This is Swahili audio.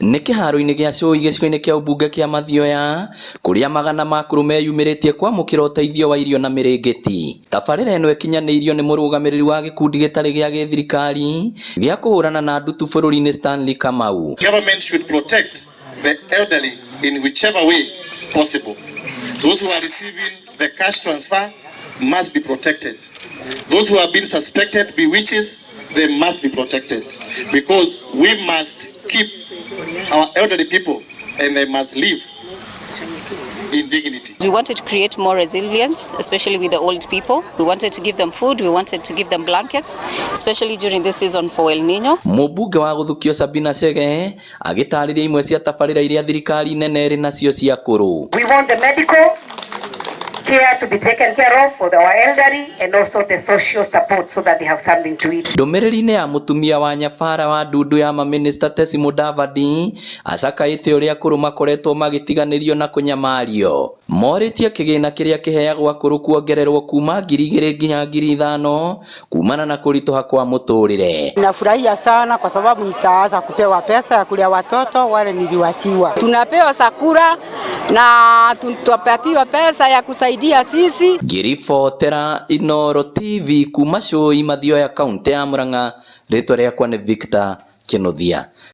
nĩ kĩharo-inĩ gĩa cũi gĩcigo-inĩ kĩa ũmbunge kĩa Mathioya kũrĩa magana ma akũrũ meyumĩrĩtie kwamũkĩra ũteithio wa irio na mĩrĩngĩti. Tabarĩra ĩno ĩkinyanĩirio nĩ mũrũgamĩrĩri wa gĩkundi gĩtarĩ gĩa gĩthirikari gĩa kũhũrana na ndutu bũrũri-inĩ Stanley Kamau. Government should protect the elderly in whichever way possible. Those who are receiving the cash transfer must be protected. Those who have been suspected to be witches, they must be protected, because we must keep our elderly people and they must live in dignity. We wanted to create more resilience, especially with the old people. We wanted to give them food, we wanted to give them blankets, especially during this season for El Nino. Mũmbunge wa gũthukio Sabina Chege agĩtarĩria imwe cia tabarĩra iria thirikari nene ĩrĩ nacio cia akũrũ. We want the medical care to be taken care of for our elderly and also the social support so that they have something to eat. Ndũmĩrĩri-inĩ ya mũtumia wa nyabara wa ndundu ya maminista Tesi Mudavadi acakaĩte ũrĩa akũrũ makoretwo magĩtiganĩrio na kũnyamario. Morĩtie kĩgĩna kĩrĩa kĩheagwo akũrũ kuongererwo kuma 2,000 nginya 5,000 kumana na kũritũha kwa mũtũrĩre. Nafurahia sana kwa sababu nitaanza kupewa pesa ya kulia watoto wale niliwachiwa. Tunapewa sakura na tutapatiwa pesa ya kusaidia sisi. Ngĩribotera Inooro TV kuma cũi Mathioya kaunti ya Murang'a, rĩtwa rĩakwa nĩ Victor Kĩnuthia.